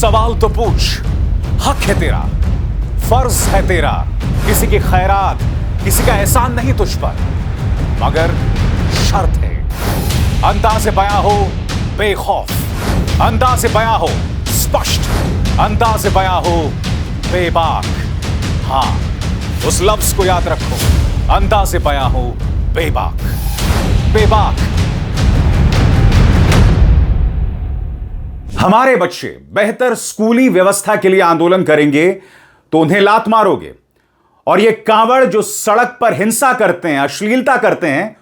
सवाल तो पूछ, हक है तेरा, फर्ज है तेरा, किसी की खैरात, किसी का एहसान नहीं तुझ पर, मगर शर्त है अंदाज़े बयां हो बेखौफ, अंदाज़े बयां हो स्पष्ट, अंदाज़े बयां हो बेबाक। हां, उस लफ्ज को याद रखो, अंदाज़े बयां हो बेबाक, बेबाक। हमारे बच्चे बेहतर स्कूली व्यवस्था के लिए आंदोलन करेंगे तो उन्हें लात मारोगे, और ये कांवड़ जो सड़क पर हिंसा करते हैं, अश्लीलता करते हैं,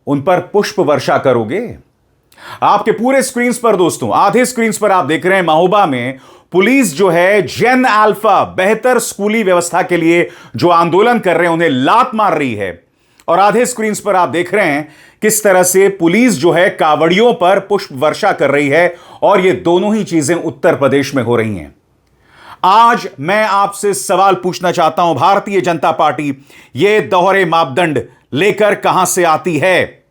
उन पर पुष्प वर्षा करोगे। आपके पूरे स्क्रीन पर दोस्तों, आधे स्क्रीन पर आप देख रहे हैं महोबा में पुलिस जो है जेन अल्फा बेहतर स्कूली व्यवस्था के लिए जो आंदोलन कर रहे हैं उन्हें लात मार रही है, और आधे स्क्रीन पर आप देख रहे हैं किस तरह से पुलिस जो है कावड़ियों पर पुष्प वर्षा कर रही है, और ये दोनों ही चीजें उत्तर प्रदेश में हो रही हैं। आज मैं आपसे सवाल पूछना चाहता हूं, भारतीय जनता पार्टी ये दोहरे मापदंड लेकर कहां से आती है?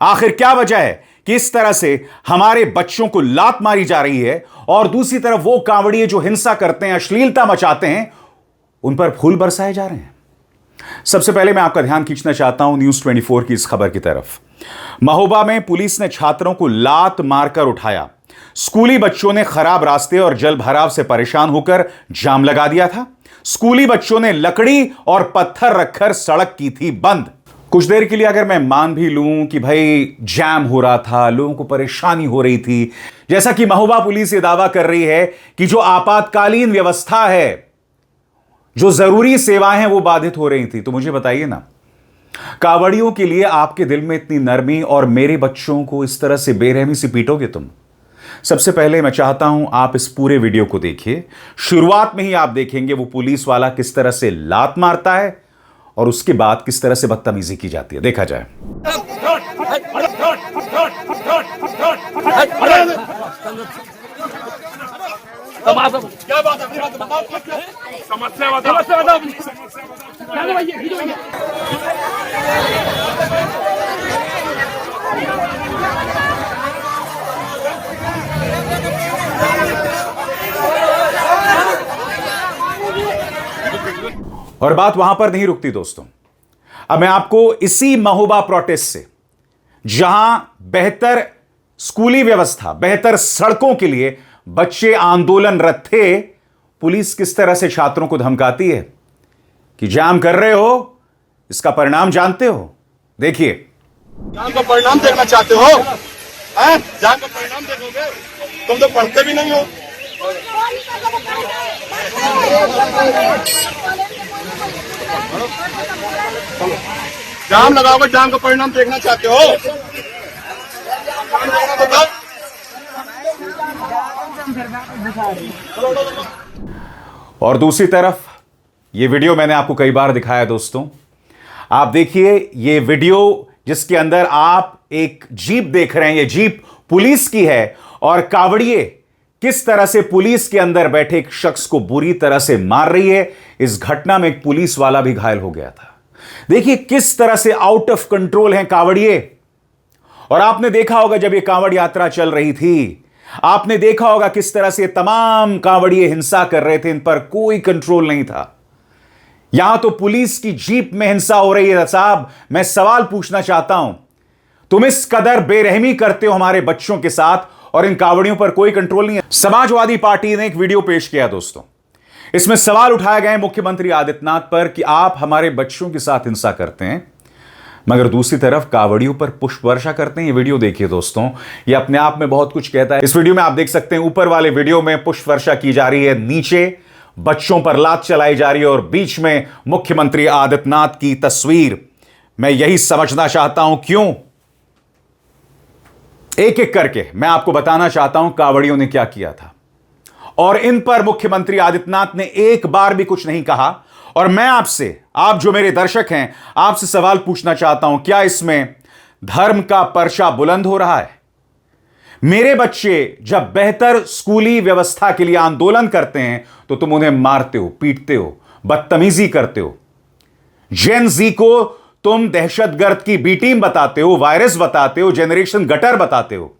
आखिर क्या वजह है कि इस तरह से हमारे बच्चों को लात मारी जा रही है, और दूसरी तरफ वो कांवड़िए जो हिंसा करते हैं, अश्लीलता मचाते हैं, उन पर फूल बरसाए जा रहे हैं? सबसे पहले मैं आपका ध्यान खींचना चाहता हूं न्यूज़ 24 की इस खबर की तरफ। महोबा में पुलिस ने छात्रों को लात मारकर उठाया। स्कूली बच्चों ने खराब रास्ते और जल भराव से परेशान होकर जाम लगा दिया था। स्कूली बच्चों ने लकड़ी और पत्थर रखकर सड़क की थी बंद। कुछ देर के लिए अगर मैं मान भी लूं कि भाई जैम हो रहा था, लोगों को परेशानी हो रही थी, जैसा कि महोबा पुलिस ये दावा कर रही है कि जो आपातकालीन व्यवस्था है, जो जरूरी सेवाएं हैं वो बाधित हो रही थी, तो मुझे बताइए ना, कावड़ियों के लिए आपके दिल में इतनी नरमी और मेरे बच्चों को इस तरह से बेरहमी से पीटोगे तुम? सबसे पहले मैं चाहता हूं आप इस पूरे वीडियो को देखिए। शुरुआत में ही आप देखेंगे वो पुलिस वाला किस तरह से लात मारता है और उसके बाद किस तरह से बदतमीजी की जाती है। देखा जाए। क्या बात है? समस्या बताओ। और बात वहां पर नहीं रुकती दोस्तों। अब मैं आपको इसी महोबा प्रोटेस्ट से, जहां बेहतर स्कूली व्यवस्था, बेहतर सड़कों के लिए बच्चे आंदोलनरत थे, पुलिस किस तरह से छात्रों को धमकाती है कि जाम कर रहे हो, इसका परिणाम जानते हो? देखिए। जाम का परिणाम देखना चाहते हो? जाम का परिणाम देखोगे? तुम तो पढ़ते भी नहीं हो। जाम लगाओगे, जाम का परिणाम देखना चाहते हो? और दूसरी तरफ ये वीडियो मैंने आपको कई बार दिखाया दोस्तों। आप देखिए ये वीडियो जिसके अंदर आप एक जीप देख रहे हैं, ये जीप पुलिस की है, और कावड़िए किस तरह से पुलिस के अंदर बैठे एक शख्स को बुरी तरह से मार रही है। इस घटना में एक पुलिस वाला भी घायल हो गया था। देखिए किस तरह से आउट ऑफ कंट्रोल हैं कावड़िए। और आपने देखा होगा जब ये कांवड़ यात्रा चल रही थी, आपने देखा होगा किस तरह से तमाम कांवड़िए हिंसा कर रहे थे, इन पर कोई कंट्रोल नहीं था। यहां तो पुलिस की जीप में हिंसा हो रही है। साहब, मैं सवाल पूछना चाहता हूं, तुम इस कदर बेरहमी करते हो हमारे बच्चों के साथ और इन कावड़ियों पर कोई कंट्रोल नहीं है। समाजवादी पार्टी ने एक वीडियो पेश किया दोस्तों। इसमें सवाल उठाए गए मुख्यमंत्री आदित्यनाथ पर कि आप हमारे बच्चों के साथ हिंसा करते हैं, मगर दूसरी तरफ कावड़ियों पर पुष्प वर्षा करते हैं। ये वीडियो देखिए दोस्तों, ये अपने आप में बहुत कुछ कहता है। इस वीडियो में आप देख सकते हैं, ऊपर वाले वीडियो में पुष्प वर्षा की जा रही है, नीचे बच्चों पर लात चलाई जा रही है, और बीच में मुख्यमंत्री आदित्यनाथ की तस्वीर। मैं यही समझना चाहता हूं क्यों। एक एक करके मैं आपको बताना चाहता हूं कावड़ियों ने क्या किया था, और इन पर मुख्यमंत्री आदित्यनाथ ने एक बार भी कुछ नहीं कहा। और मैं आपसे, आप जो मेरे दर्शक हैं, आपसे सवाल पूछना चाहता हूं, क्या इसमें धर्म का पर्चा बुलंद हो रहा है? मेरे बच्चे जब बेहतर स्कूली व्यवस्था के लिए आंदोलन करते हैं तो तुम उन्हें मारते हो, पीटते हो, बदतमीजी करते हो। जेन जी को तुम दहशतगर्द की बी टीम बताते हो, वायरस बताते हो, जेनरेशन गटर बताते हो,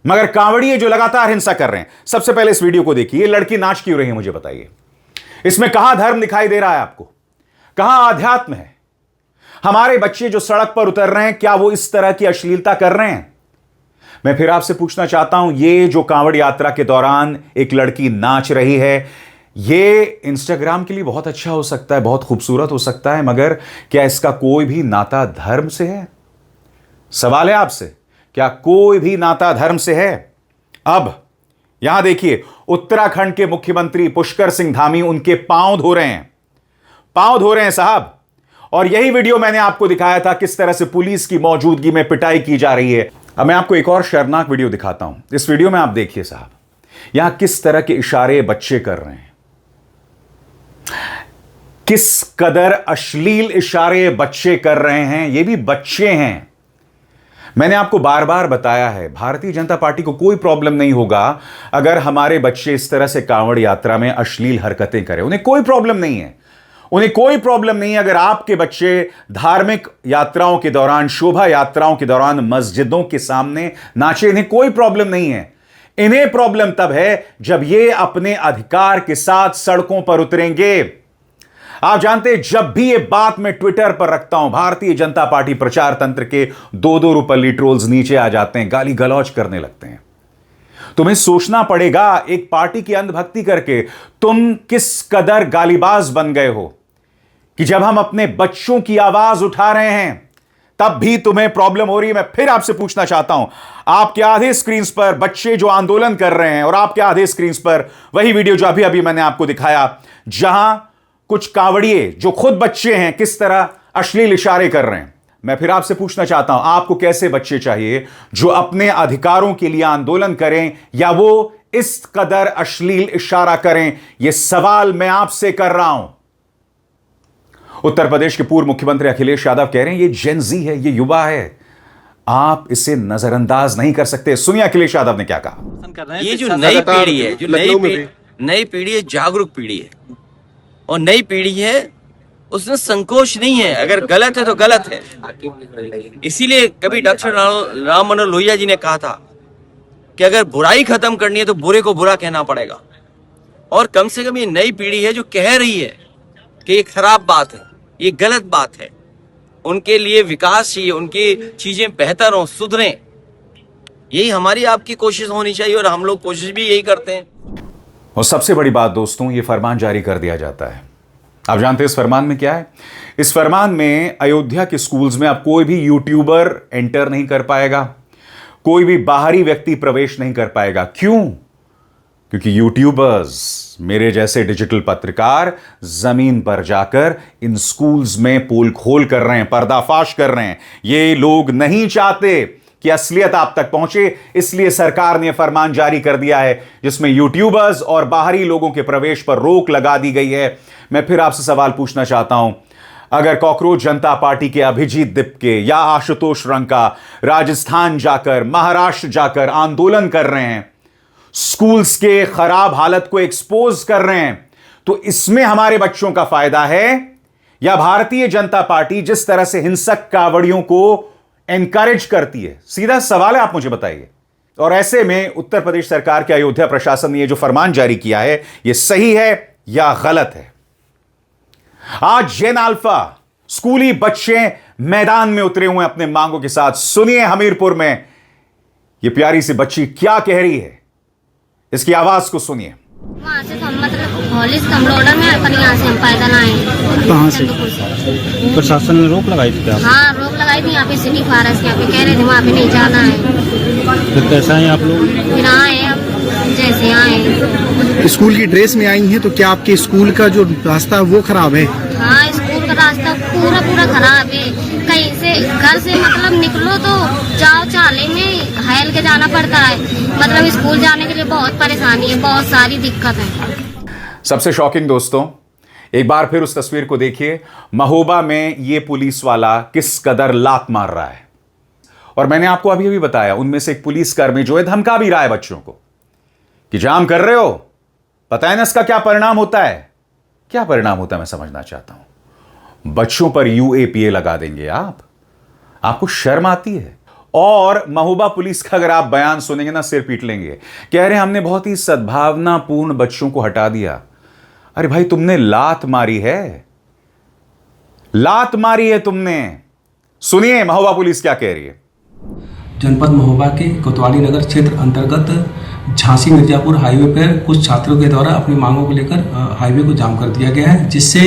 मगर कांवड़िए जो लगातार हिंसा कर रहे हैं, सबसे पहले इस वीडियो को देखिए। लड़की नाच क्यों रही है, मुझे बताइए। इसमें कहां धर्म दिखाई दे रहा है आपको, कहां आध्यात्म है? हमारे बच्चे जो सड़क पर उतर रहे हैं, क्या वो इस तरह की अश्लीलता कर रहे हैं? मैं फिर आपसे पूछना चाहता हूं, ये जो कांवड़ यात्रा के दौरान एक लड़की नाच रही है, ये इंस्टाग्राम के लिए बहुत अच्छा हो सकता है, बहुत खूबसूरत हो सकता है, मगर क्या इसका कोई भी नाता धर्म से है? सवाल है आपसे, क्या कोई भी नाता धर्म से है? अब यहां देखिए, उत्तराखंड के मुख्यमंत्री पुष्कर सिंह धामी उनके पांव धो रहे हैं, पांव धो रहे हैं साहब। और यही वीडियो मैंने आपको दिखाया था, किस तरह से पुलिस की मौजूदगी में पिटाई की जा रही है। अब मैं आपको एक और शर्मनाक वीडियो दिखाता हूं। इस वीडियो में आप देखिए साहब, यहां किस तरह के इशारे बच्चे कर रहे हैं, किस कदर अश्लील इशारे बच्चे कर रहे हैं। ये भी बच्चे हैं। मैंने आपको बार बार बताया है, भारतीय जनता पार्टी को कोई प्रॉब्लम नहीं होगा अगर हमारे बच्चे इस तरह से कांवड़ यात्रा में अश्लील हरकतें करें। उन्हें कोई प्रॉब्लम नहीं है, उन्हें कोई प्रॉब्लम नहीं है अगर आपके बच्चे धार्मिक यात्राओं के दौरान, शोभा यात्राओं के दौरान मस्जिदों के सामने नाचे। इन्हें कोई प्रॉब्लम नहीं है। इन्हें प्रॉब्लम तब है जब ये अपने अधिकार के साथ सड़कों पर उतरेंगे। आप जानते हैं, जब भी ये बात मैं ट्विटर पर रखता हूं, भारतीय जनता पार्टी प्रचार तंत्र के 2-2 रुपये ट्रोल्स नीचे आ जाते हैं, गाली गलौज करने लगते हैं। तुम्हें सोचना पड़ेगा, एक पार्टी की अंधभक्ति करके तुम किस कदर गालीबाज बन गए हो कि जब हम अपने बच्चों की आवाज उठा रहे हैं तब भी तुम्हें प्रॉब्लम हो रही है। मैं फिर आपसे पूछना चाहता हूं, आपके आधे स्क्रीन पर बच्चे जो आंदोलन कर रहे हैं और आपके आधे स्क्रीन पर वही वीडियो जो अभी अभी मैंने आपको दिखाया, जहां कुछ कांवड़िए जो खुद बच्चे हैं किस तरह अश्लील इशारे कर रहे हैं। मैं फिर आपसे पूछना चाहता हूं, आपको कैसे बच्चे चाहिए जो अपने अधिकारों के लिए आंदोलन करें या वो इस कदर अश्लील इशारा करें? यह सवाल मैं आपसे कर रहा हूं। उत्तर प्रदेश के पूर्व मुख्यमंत्री अखिलेश यादव कह रहे हैं, यह जेन ज़ी है, यह युवा है, आप इसे नजरअंदाज नहीं कर सकते। सुनिए अखिलेश यादव ने क्या कहा। ये जो नई पीढ़ी है, जो नई पीढ़ी है, जागरूक पीढ़ी है और नई पीढ़ी है, उसमें संकोच नहीं है। अगर गलत है तो गलत है। इसीलिए कभी डॉक्टर राम मनोहर लोहिया जी ने कहा था कि अगर बुराई खत्म करनी है तो बुरे को बुरा कहना पड़ेगा। और कम से कम ये नई पीढ़ी है जो कह रही है कि ये खराब बात है, ये गलत बात है, उनके लिए विकास चाहिए, उनकी चीजें बेहतर हो, सुधरें। यही हमारी आपकी कोशिश होनी चाहिए और हम लोग कोशिश भी यही करते हैं। और सबसे बड़ी बात दोस्तों, यह फरमान जारी कर दिया जाता है। आप जानते हैं इस फरमान में क्या है? इस फरमान में अयोध्या के स्कूल्स में अब कोई भी यूट्यूबर एंटर नहीं कर पाएगा, कोई भी बाहरी व्यक्ति प्रवेश नहीं कर पाएगा। क्यों? क्योंकि यूट्यूबर्स, मेरे जैसे डिजिटल पत्रकार, जमीन पर जाकर इन स्कूल्स में पोल खोल कर रहे हैं, पर्दाफाश कर रहे हैं। ये लोग नहीं चाहते कि असलियत आप तक पहुंचे, इसलिए सरकार ने फरमान जारी कर दिया है जिसमें यूट्यूबर्स और बाहरी लोगों के प्रवेश पर रोक लगा दी गई है। मैं फिर आपसे सवाल पूछना चाहता हूं, अगर कॉकरोच जनता पार्टी के अभिजीत दिपके या आशुतोष रंका राजस्थान जाकर, महाराष्ट्र जाकर आंदोलन कर रहे हैं, स्कूल्स के खराब हालत को एक्सपोज कर रहे हैं, तो इसमें हमारे बच्चों का फायदा है या भारतीय जनता पार्टी जिस तरह से हिंसक कांवड़ियों को एनकरेज करती है? सीधा सवाल है, आप मुझे बताइए। और ऐसे में उत्तर प्रदेश सरकार के अयोध्या प्रशासन ने यह जो फरमान जारी किया है, यह सही है या गलत है? आज जेन अल्फा स्कूली बच्चे मैदान में उतरे हुए अपने मांगों के साथ। सुनिए हमीरपुर में यह प्यारी सी बच्ची क्या कह रही है, इसकी आवाज को सुनिए। वहाँ से हम मतलब हॉलिस कमलोडर में अपन यहाँ से हम पैदल आए। कहाँ से? प्रशासन ने रोक लगाई थी क्या? हाँ, रोक लगाई थी। यहाँ पे सिटी फॉरेस्ट यहाँ पे कह रहे थे वहाँ पे नहीं जाना है। तो कैसा है आप लोग? फिर आए, हम जैसे आए। स्कूल की ड्रेस में आई हैं, तो क्या आपके स्कूल का जो रास्ता है वो खराब है? हाँ, स्कूल का रास्ता पूरा खराब है। कहीं से घर से मतलब निकलो तो जाओ चाले में हेल के जाना पड़ता है। मतलब स्कूल जाने के लिए बहुत परेशानी है, बहुत सारी दिक्कत है। सबसे शॉकिंग दोस्तों, एक बार फिर उस तस्वीर को देखिए। महोबा में यह पुलिस वाला किस कदर लात मार रहा है। और मैंने आपको अभी अभी बताया, उनमें से एक पुलिसकर्मी जो है धमका भी रहा है बच्चों को कि जाम कर रहे हो, पता है ना इसका क्या परिणाम होता है? क्या परिणाम होता है मैं समझना चाहता हूं। बच्चों पर यूएपीए लगा देंगे आप। आपको शर्म आती है? और महोबा पुलिस का अगर आप बयान सुनेंगे ना, सिर पीट लेंगे। कह रहे हैं हमने बहुत ही सद्भावनापूर्ण बच्चों को हटा दिया। अरे भाई, तुमने लात मारी है, लात मारी है तुमने। सुनिए महोबा पुलिस क्या कह रही है। जनपद महोबा के कोतवाली नगर क्षेत्र अंतर्गत झांसी मिर्जापुर हाईवे पर कुछ छात्रों के द्वारा अपनी मांगों को लेकर हाईवे को जाम कर दिया गया है, जिससे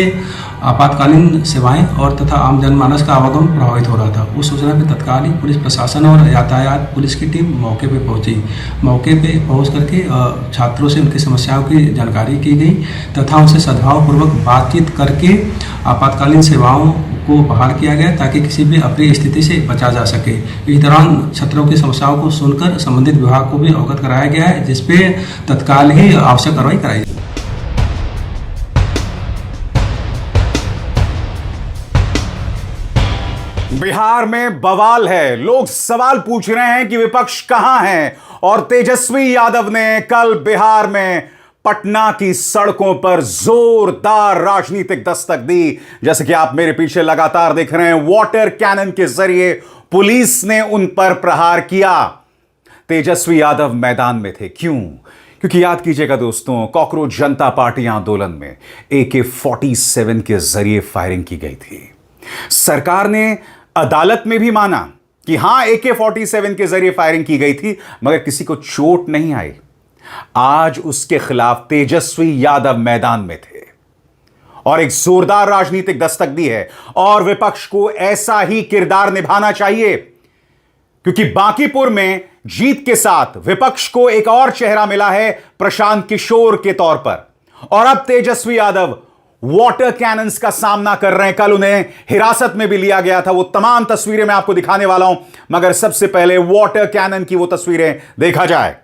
आपातकालीन सेवाएं और तथा आम जनमानस का आवागमन प्रभावित हो रहा था। उस सूचना पर तत्काल ही पुलिस प्रशासन और यातायात पुलिस की टीम मौके पर पहुंची। मौके पर पहुंच करके छात्रों से उनकी समस्याओं की जानकारी की गई तथा उनसे सद्भावपूर्वक बातचीत करके आपातकालीन सेवाओं को बहाल किया गया ताकि किसी भी अप्रिय स्थिति से बचा जा सके। इस दौरान छात्रों की समस्याओं को सुनकर संबंधित विभाग को भी अवगत कराया गया है, जिसपे तत्काल ही आवश्यक कार्रवाई कराई। बिहार में बवाल है। लोग सवाल पूछ रहे हैं कि विपक्ष कहां है, और तेजस्वी यादव ने कल बिहार में पटना की सड़कों पर जोरदार राजनीतिक दस्तक दी। जैसे कि आप मेरे पीछे लगातार देख रहे हैं, वाटर कैनन के जरिए पुलिस ने उन पर प्रहार किया। तेजस्वी यादव मैदान में थे। क्यों? क्योंकि याद कीजिएगा दोस्तों, कॉकरोच जनता पार्टी आंदोलन में AK-47 के जरिए फायरिंग की गई थी। सरकार ने अदालत में भी माना कि हां, AK-47 के जरिए फायरिंग की गई थी, मगर किसी को चोट नहीं आई। आज उसके खिलाफ तेजस्वी यादव मैदान में थे और एक जोरदार राजनीतिक दस्तक दी है, और विपक्ष को ऐसा ही किरदार निभाना चाहिए, क्योंकि बांकीपुर में जीत के साथ विपक्ष को एक और चेहरा मिला है प्रशांत किशोर के तौर पर, और अब तेजस्वी यादव वाटर कैनन्स का सामना कर रहे हैं। कल उन्हें हिरासत में भी लिया गया था। वो तमाम तस्वीरें मैं आपको दिखाने वाला हूं, मगर सबसे पहले वाटर कैनन की वो तस्वीरें देखा जाए।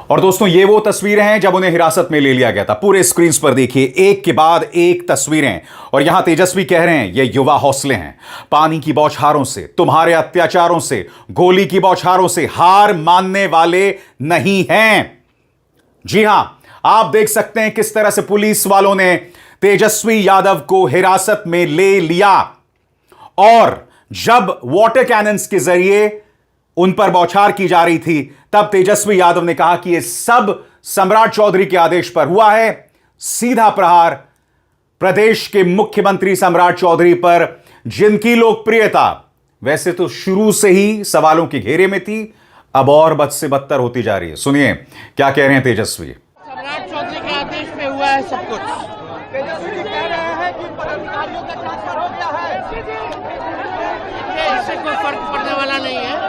और दोस्तों, ये वो तस्वीरें हैं जब उन्हें हिरासत में ले लिया गया था। पूरे स्क्रीन पर देखिए, एक के बाद एक तस्वीरें। और यहां तेजस्वी कह रहे हैं, ये युवा हौसले हैं। पानी की बौछारों से, तुम्हारे अत्याचारों से, गोली की बौछारों से हार मानने वाले नहीं हैं। जी हां, आप देख सकते हैं किस तरह से पुलिस वालों ने तेजस्वी यादव को हिरासत में ले लिया, और जब वाटर कैनन्स के जरिए उन पर बौछार की जा रही थी, तब तेजस्वी यादव ने कहा कि यह सब सम्राट चौधरी के आदेश पर हुआ है। सीधा प्रहार प्रदेश के मुख्यमंत्री सम्राट चौधरी पर, जिनकी लोकप्रियता वैसे तो शुरू से ही सवालों के घेरे में थी, अब और बद से बदतर होती जा रही है। सुनिए क्या कह रहे हैं तेजस्वी। सम्राट चौधरी के आदेश पे हुआ है सब कुछ। तेजस्वी कह रहे हैं कि पदाधिकारियों का ट्रांसफर हो गया है। इससे कोई फर्क पड़ने वाला नहीं है।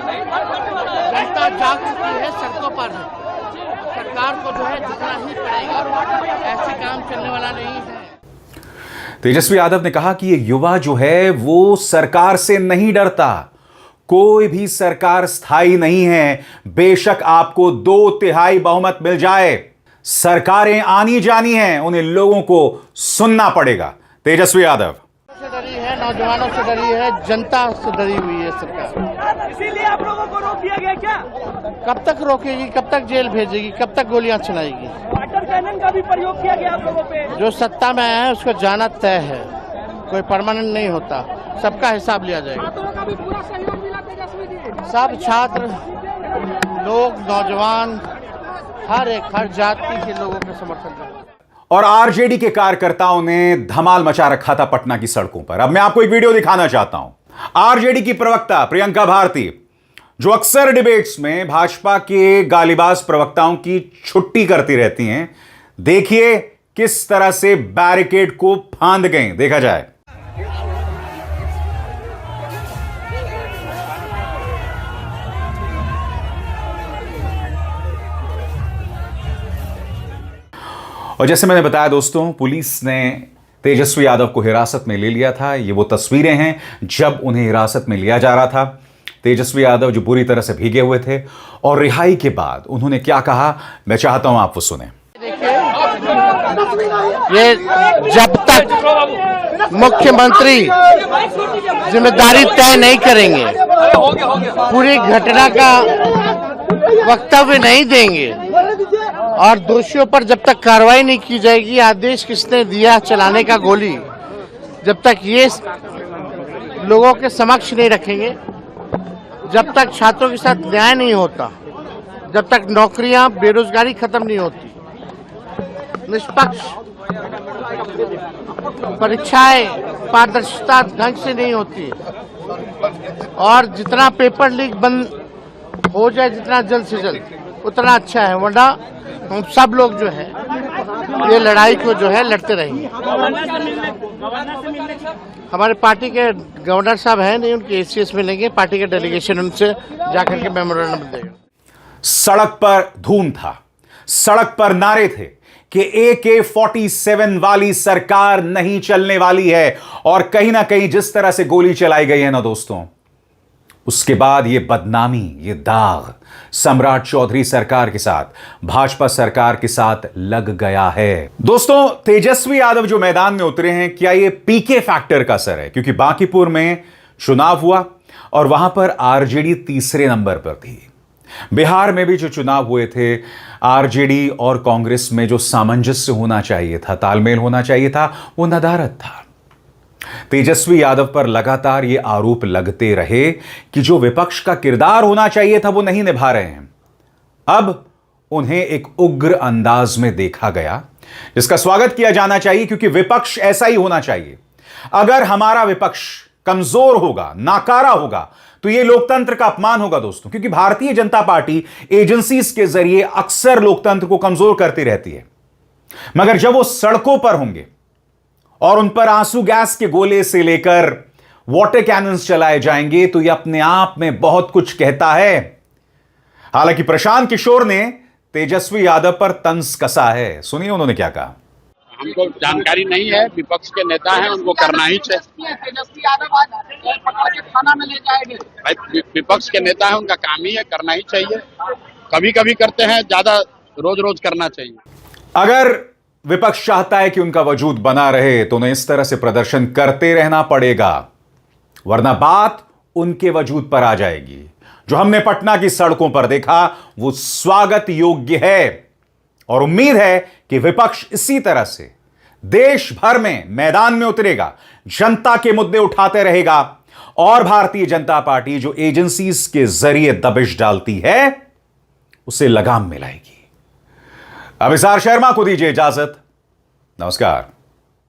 जनता जाग चुकी है, सड़कों पर है। सरकार को जो है झुकना ही पड़ेगा, ऐसे काम चलने वाला नहीं है। तेजस्वी यादव ने कहा कि ये युवा जो है वो सरकार से नहीं डरता। कोई भी सरकार स्थायी नहीं है, बेशक आपको 2/3 बहुमत मिल जाए, सरकारें आनी जानी हैं, उन्हें लोगों को सुनना पड़ेगा। तेजस्वी यादव से डरी है, नौजवानों से डरी है, जनता से डरी हुई है सरकार। इसीलिए आप लोगों को रोक दिया गया क्या? कब तक रोकेगी, कब तक जेल भेजेगी, कब तक गोलियां चलाएगी? वाटर कैनन का भी प्रयोग किया गया आप लोगों पे। जो सत्ता में है उसको जाना तय है, कोई परमानेंट नहीं होता, सबका हिसाब लिया जाएगा। छात्रों का भी पूरा सहयोग मिला तेजस्वी जी। सब छात्र लोग, नौजवान, हर जाति के लोगों के समर्थन कर। और आरजेडी के कार्यकर्ताओं ने धमाल मचा रखा था पटना की सड़कों पर। अब मैं आपको एक वीडियो दिखाना चाहता हूं। आरजेडी की प्रवक्ता प्रियंका भारती, जो अक्सर डिबेट्स में भाजपा के गालीबाज प्रवक्ताओं की छुट्टी करती रहती हैं, देखिए किस तरह से बैरिकेड को फांद गए। देखा जाए। और जैसे मैंने बताया दोस्तों, पुलिस ने तेजस्वी यादव को हिरासत में ले लिया था। ये वो तस्वीरें हैं जब उन्हें हिरासत में लिया जा रहा था। तेजस्वी यादव जो बुरी तरह से भीगे हुए थे, और रिहाई के बाद उन्होंने क्या कहा, मैं चाहता हूं आप वो सुने। ये जब तक मुख्यमंत्री जिम्मेदारी तय नहीं करेंगे, पूरी घटना का वक्तव्य नहीं देंगे और दोषियों पर जब तक कार्रवाई नहीं की जाएगी, आदेश किसने दिया चलाने का गोली, जब तक ये लोगों के समक्ष नहीं रखेंगे, जब तक छात्रों के साथ न्याय नहीं होता, जब तक नौकरियां, बेरोजगारी खत्म नहीं होती, निष्पक्ष परीक्षाएं पारदर्शिता ढंग से नहीं होती, और जितना पेपर लीक बंद हो जाए जितना जल्द से जल्द उतना अच्छा है। वरना हम सब लोग जो है ये लड़ाई को जो है लड़ते रहेंगे। हमारे पार्टी के गवर्नर साहब हैं नहीं, उनके एसीएस में लेंगे, पार्टी के डेलीगेशन उनसे जाकर के मेमोरेंडम देगा। सड़क पर धूम था, सड़क पर नारे थे कि AK-47 वाली सरकार नहीं चलने वाली है। और कहीं ना कहीं जिस तरह से गोली चलाई गई है ना दोस्तों, उसके बाद ये बदनामी, ये दाग सम्राट चौधरी सरकार के साथ, भाजपा सरकार के साथ लग गया है। दोस्तों, तेजस्वी यादव जो मैदान में उतरे हैं, क्या ये पीके फैक्टर का असर है? क्योंकि बांकीपुर में चुनाव हुआ और वहां पर आरजेडी तीसरे नंबर पर थी। बिहार में भी जो चुनाव हुए थे, आरजेडी और कांग्रेस में जो सामंजस्य होना चाहिए था, तालमेल होना चाहिए था, वो नदारद था। तेजस्वी यादव पर लगातार ये आरोप लगते रहे कि जो विपक्ष का किरदार होना चाहिए था वो नहीं निभा रहे हैं। अब उन्हें एक उग्र अंदाज में देखा गया, जिसका स्वागत किया जाना चाहिए, क्योंकि विपक्ष ऐसा ही होना चाहिए। अगर हमारा विपक्ष कमजोर होगा, नाकारा होगा, तो यह लोकतंत्र का अपमान होगा दोस्तों। क्योंकि भारतीय जनता पार्टी एजेंसीज के जरिए अक्सर लोकतंत्र को कमजोर करती रहती है, मगर जब वो सड़कों पर होंगे और उन पर आंसू गैस के गोले से लेकर वाटर कैनन्स चलाए जाएंगे, तो यह अपने आप में बहुत कुछ कहता है। हालांकि प्रशांत किशोर ने तेजस्वी यादव पर तंज कसा है। सुनिए उन्होंने क्या कहा। हमको जानकारी नहीं है, विपक्ष के नेता हैं, उनको करना ही चाहिए। तेजस्वी यादव आज पकड़ के थाना में ले जाएंगे। विपक्ष के नेता हैं, उनका काम ही है, करना ही चाहिए। कभी कभी करते हैं, ज्यादा रोज रोज करना चाहिए। अगर विपक्ष चाहता है कि उनका वजूद बना रहे, तो उन्हें इस तरह से प्रदर्शन करते रहना पड़ेगा, वरना बात उनके वजूद पर आ जाएगी। जो हमने पटना की सड़कों पर देखा वो स्वागत योग्य है, और उम्मीद है कि विपक्ष इसी तरह से देश भर में मैदान में उतरेगा, जनता के मुद्दे उठाते रहेगा, और भारतीय जनता पार्टी जो एजेंसीज के जरिए दबिश डालती है उसे लगाम मिलाएगी। अभिसार शर्मा को दीजिए इजाजत। नमस्कार।